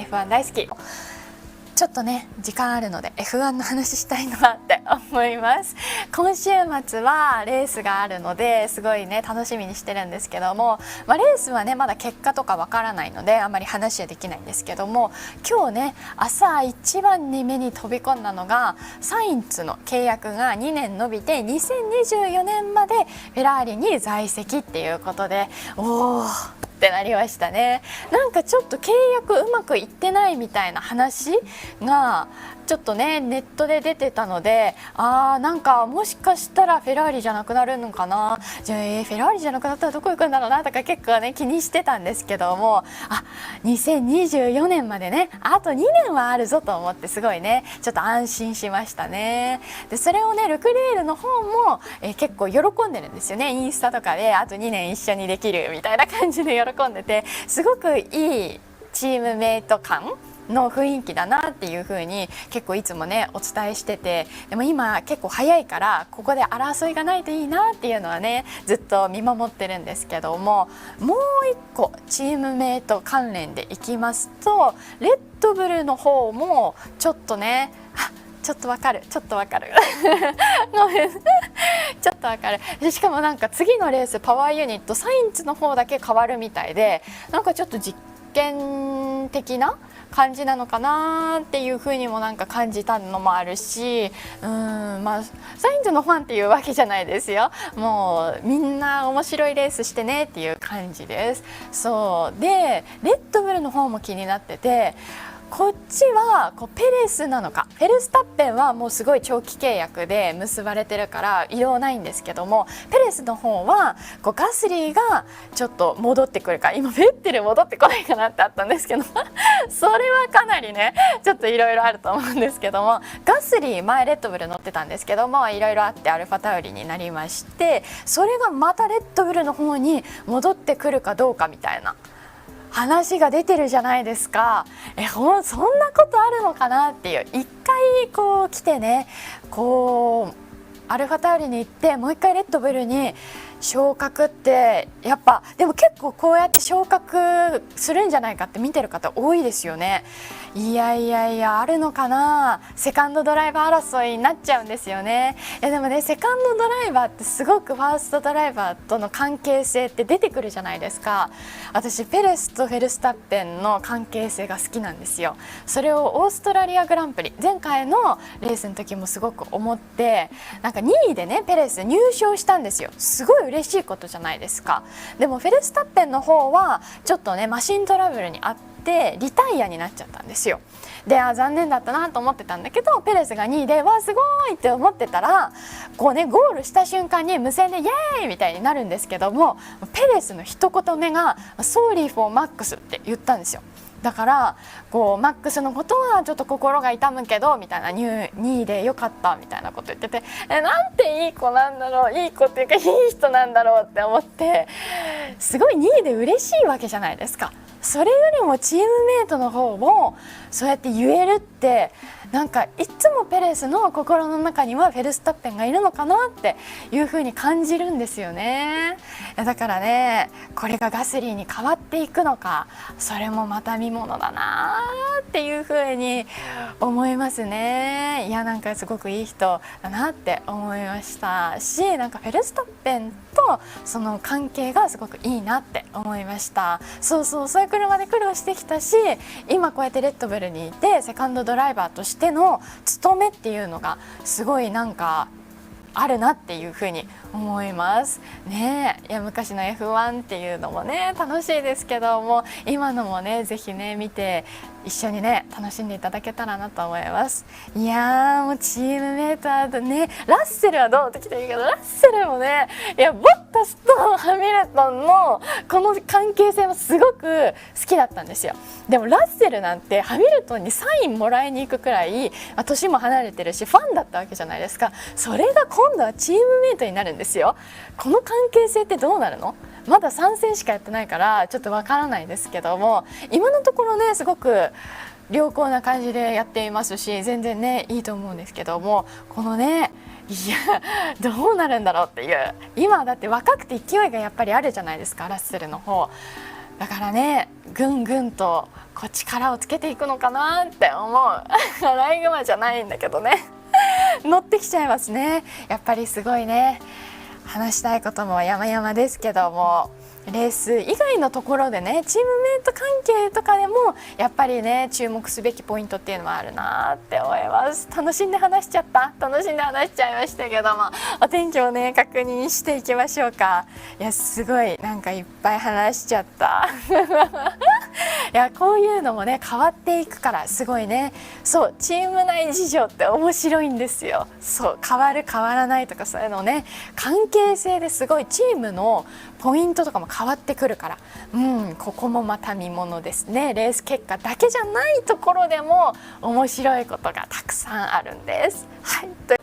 F1 大好き。ちょっとね時間あるので F1 の話したいなって思います。今週末はレースがあるのですごいね楽しみにしてるんですけども、レースはねまだ結果とかわからないのであんまり話はできないんですけども、今日ね朝一番に目に飛び込んだのがサインツの契約が2年延びて2024年までフェラーリに在籍っていうことで、おーってなりましたね。なんかちょっと契約うまくいってないみたいな話がちょっとねネットで出てたので、なんかもしかしたらフェラーリじゃなくなるのかな、じゃあ、フェラーリじゃなくなったらどこ行くんだろうなとか結構ね気にしてたんですけども、2024年までねあと2年はあるぞと思ってすごいねちょっと安心しましたね。でそれをねルクレールの方も、結構喜んでるんですよね。インスタとかであと2年一緒にできるみたいな感じで喜んでて、すごくいいチームメイト感の雰囲気だなっていう風に結構いつもねお伝えしてて、でも今結構早いからここで争いがないといいなっていうのはねずっと見守ってるんですけども、もう一個チームメイト関連でいきますとレッドブルの方もちょっとねちょっとわかるごめんちょっとわかる。しかもなんか次のレースパワーユニットサインツの方だけ変わるみたいで、なんかちょっと実験的な感じなのかなっていう風にもなんか感じたのもあるし、サインズのファンっていうわけじゃないですよ。もうみんな面白いレースしてねっていう感じです。そうでレッドブルの方も気になってて、こっちはペレスなのか、フェルスタッペンはもうすごい長期契約で結ばれてるから異動ないんですけども、ペレスの方はガスリーがちょっと戻ってくるか、今フェッテル戻ってこないかなってあったんですけどそれはかなりねちょっといろいろあると思うんですけども、ガスリー前レッドブル乗ってたんですけどもいろいろあってアルファタウリになりまして、それがまたレッドブルの方に戻ってくるかどうかみたいな話が出てるじゃないですか。そんなことあるのかなっていう、一回来てねアルファタウリに行ってもう一回レッドブルに昇格ってやっぱでも結構こうやって昇格するんじゃないかって見てる方多いですよね。いやあるのかな、セカンドドライバー争いになっちゃうんですよね。でもねセカンドドライバーってすごくファーストドライバーとの関係性って出てくるじゃないですか。私ペレスとフェルスタッペンの関係性が好きなんですよ。それをオーストラリアグランプリ前回のレースの時もすごく思って、なんか2位でねペレス入賞したんですよ。すごい嬉しいことじゃないですか。でもフェルスタッペンの方はちょっとねマシントラブルにあってリタイアになっちゃったんですよ。で残念だったなと思ってたんだけど、ペレスが2位でわすごいって思ってたらゴールした瞬間に無線でイエーイみたいになるんですけども、ペレスの一言目が「Sorry for Max」って言ったんですよ。だからマックスのことはちょっと心が痛むけどみたいな、2位でよかったみたいなこと言ってて、なんていい子なんだろう、いい子っていうかいい人なんだろうって思って、すごい2位で嬉しいわけじゃないですか。それよりもチームメイトの方もそうやって言えるって、なんかいつもペレスの心の中にはフェルスタッペンがいるのかなっていう風に感じるんですよね。だからねこれがガスリーに変わっていくのか、それもまた見ものだなっていう風に思いますね。いやなんかすごくいい人だなって思いましたし、なんかフェルスタッペンとその関係がすごくいいなって思いました。そういう車で苦労してきたし、今こうやってレッドブルにいてセカンドドライバーとしての務めっていうのがすごいなんかあるなっていうふうに思いますね。いや昔の F1 っていうのもね楽しいですけども、今のもねぜひね見て一緒にね楽しんでいただけたらなと思います。いやもうチームメーターとね、ラッセルはどうってきてるけど、ラッセルもねボッタスとハミルトンのこの関係性もすごく好きだったんですよ。でもラッセルなんてハミルトンにサインもらいに行くくらい年も離れてるしファンだったわけじゃないですか。それが今度はチームメイトになるんですよ。この関係性ってどうなるの？まだ3戦しかやってないからちょっとわからないですけども、今のところねすごく良好な感じでやっていますし、全然ねいいと思うんですけども、このねいやどうなるんだろうっていう、今だって若くて勢いがやっぱりあるじゃないですか、ラッセルの方だからねぐんぐんとこう力をつけていくのかなって思うアライグマじゃないんだけどね乗ってきちゃいますね。やっぱりすごいね、話したいことも山々ですけども、レース以外のところでね、チームメイト関係とかでもやっぱりね注目すべきポイントっていうのもあるなって思います。楽しんで話しちゃいましたけども、お天気をね確認していきましょうか。いやすごいなんかいっぱい話しちゃったいやこういうのもね変わっていくからすごいね。そうチーム内事情って面白いんですよ。そう変わる変わらないとかそういうのね、関係性ですごいチームのポイントとかも変わってくるから、ここもまた見ものですね。レース結果だけじゃないところでも面白いことがたくさんあるんです。はい。